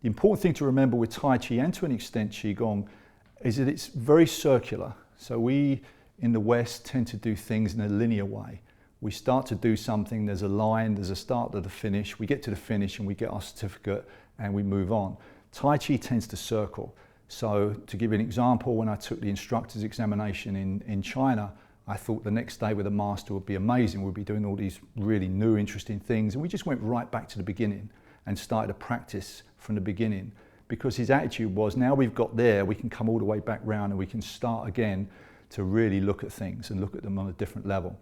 The important thing to remember with Tai Chi and to an extent Qigong is that it's very circular. So we in the West tend to do things in a linear way. We start to do something, there's a line, there's a start to the finish, we get to the finish and we get our certificate and we move on. Tai Chi tends to circle. So to give you an example, when I took the instructor's examination in China, I thought the next day with a master would be amazing. We'd be doing all these really new, interesting things. And we just went right back to the beginning and started to practice from the beginning, because his attitude was, now we've got there, we can come all the way back round and we can start again to really look at things and look at them on a different level.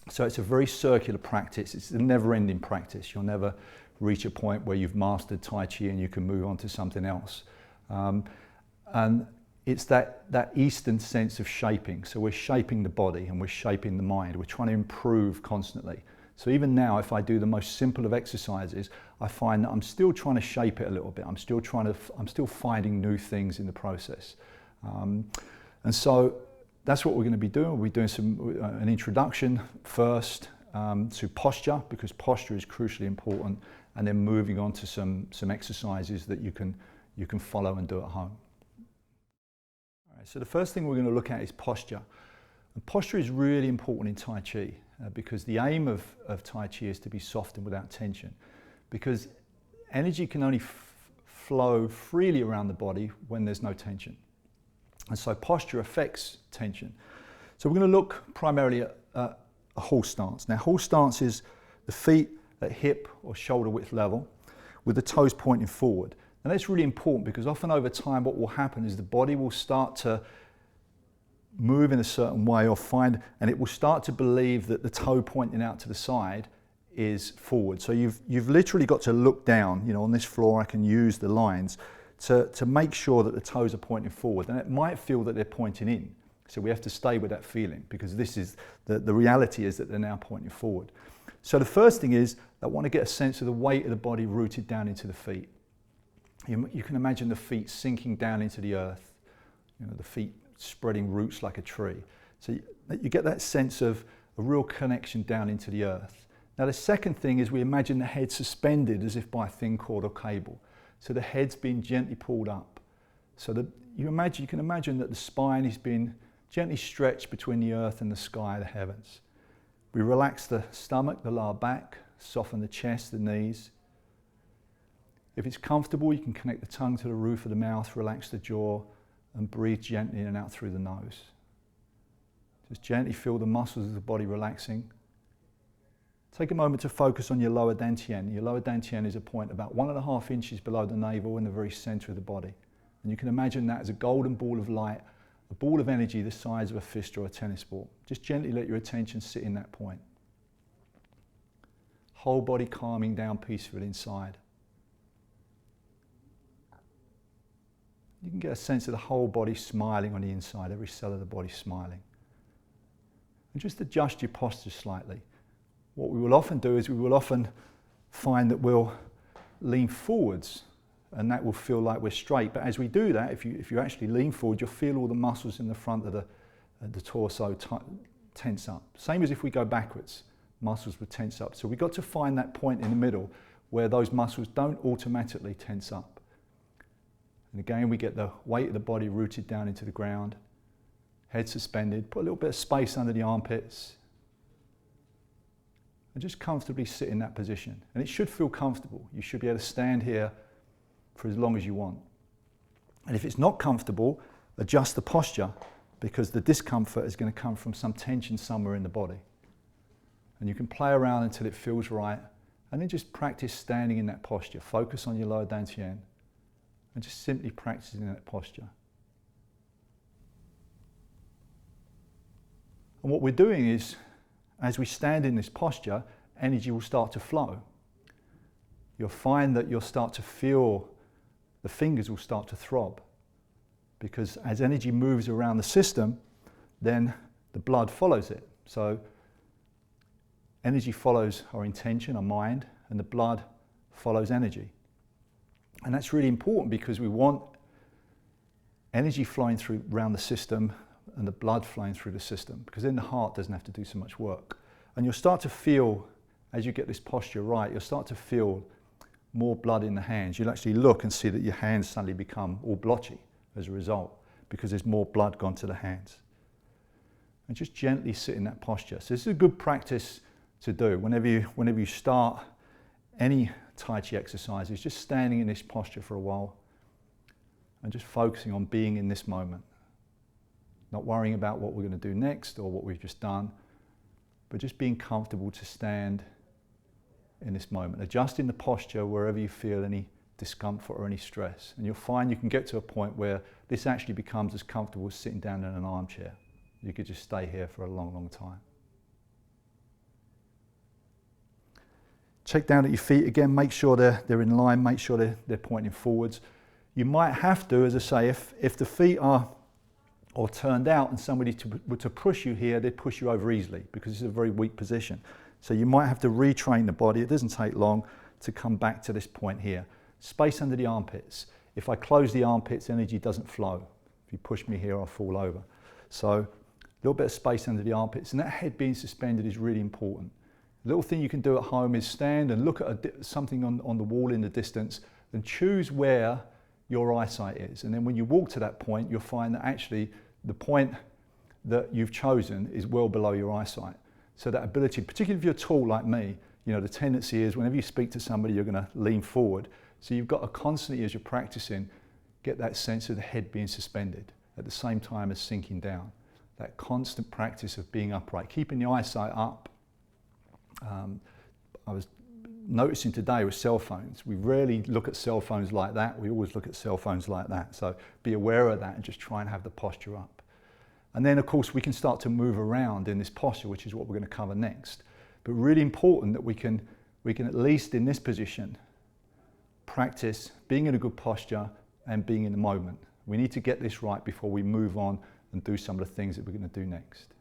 So it's a very circular practice. It's a never-ending practice. You'll never reach a point where you've mastered Tai Chi and you can move on to something else. And it's that Eastern sense of shaping. So we're shaping the body and we're shaping the mind. We're trying to improve constantly. So even now, if I do the most simple of exercises, I find that I'm still trying to shape it a little bit. I'm still finding new things in the process. And so that's what we're going to be doing. We'll be doing an introduction first to posture, because posture is crucially important, and then moving on to some exercises that you can follow and do at home. All right, so the first thing we're going to look at is posture. And posture is really important in Tai Chi, because the aim of Tai Chi is to be soft and without tension, because energy can only flow freely around the body when there's no tension. And so posture affects tension. So we're going to look primarily at a horse stance. Now, horse stance is the feet at hip or shoulder width level with the toes pointing forward. And that's really important, because often over time what will happen is the body will start to move in a certain way and it will start to believe that the toe pointing out to the side is forward. So you've literally got to look down, you know, on this floor I can use the lines to make sure that the toes are pointing forward. And it might feel that they're pointing in. So we have to stay with that feeling, because this is the reality is that they're now pointing forward. So the first thing is I want to get a sense of the weight of the body rooted down into the feet. You can imagine the feet sinking down into the earth, you know, the feet spreading roots like a tree. So you get that sense of a real connection down into the earth. Now the second thing is we imagine the head suspended as if by a thin cord or cable. So the head's being gently pulled up. So that you can imagine that the spine is being gently stretched between the earth and the sky, the heavens. We relax the stomach, the lower back, soften the chest, the knees. If it's comfortable, you can connect the tongue to the roof of the mouth, relax the jaw, and breathe gently in and out through the nose. Just gently feel the muscles of the body relaxing. Take a moment to focus on your lower dantian. Your lower dantian is a point about 1.5 inches below the navel in the very center of the body. And you can imagine that as a golden ball of light, a ball of energy the size of a fist or a tennis ball. Just gently let your attention sit in that point. Whole body calming down peacefully inside. You can get a sense of the whole body smiling on the inside, every cell of the body smiling. And just adjust your posture slightly. What we will often do is we will often find that we'll lean forwards, and that will feel like we're straight. But as we do that, if you actually lean forward, you'll feel all the muscles in the front of the torso tense up. Same as if we go backwards, muscles would tense up. So we've got to find that point in the middle where those muscles don't automatically tense up. And again, we get the weight of the body rooted down into the ground, head suspended, put a little bit of space under the armpits, and just comfortably sit in that position. And it should feel comfortable. You should be able to stand here for as long as you want. And if it's not comfortable, adjust the posture, because the discomfort is going to come from some tension somewhere in the body. And you can play around until it feels right, and then just practice standing in that posture. Focus on your lower dantian, and just simply practicing that posture. And what we're doing is, as we stand in this posture, energy will start to flow. You'll find that you'll start to feel the fingers will start to throb, because as energy moves around the system, then the blood follows it. So energy follows our intention, our mind, and the blood follows energy. And that's really important, because we want energy flowing through around the system and the blood flowing through the system, because then the heart doesn't have to do so much work. And you'll start to feel, as you get this posture right, you'll start to feel more blood in the hands. You'll actually look and see that your hands suddenly become all blotchy as a result, because there's more blood gone to the hands. And just gently sit in that posture. So this is a good practice to do whenever you start any Tai Chi exercises, just standing in this posture for a while and just focusing on being in this moment. Not worrying about what we're going to do next or what we've just done, but just being comfortable to stand in this moment. Adjusting the posture wherever you feel any discomfort or any stress. And you'll find you can get to a point where this actually becomes as comfortable as sitting down in an armchair. You could just stay here for a long, long time. Check down at your feet again, make sure they're in line, make sure they're pointing forwards. You might have to, as I say, if the feet are turned out and somebody were to push you here, they'd push you over easily because it's a very weak position. So you might have to retrain the body. It doesn't take long to come back to this point here. Space under the armpits. If I close the armpits, energy doesn't flow. If you push me here, I'll fall over. So a little bit of space under the armpits, and that head being suspended is really important. A little thing you can do at home is stand and look at something on the wall in the distance and choose where your eyesight is. And then when you walk to that point, you'll find that actually the point that you've chosen is well below your eyesight. So that ability, particularly if you're tall like me, you know, the tendency is whenever you speak to somebody, you're going to lean forward. So you've got to constantly, as you're practicing, get that sense of the head being suspended at the same time as sinking down. That constant practice of being upright, keeping the eyesight up. I was noticing today with cell phones, we rarely look at cell phones like that. We always look at cell phones like that. So be aware of that and just try and have the posture up. And then, of course, we can start to move around in this posture, which is what we're going to cover next. But really important that we can at least in this position practice being in a good posture and being in the moment. We need to get this right before we move on and do some of the things that we're going to do next.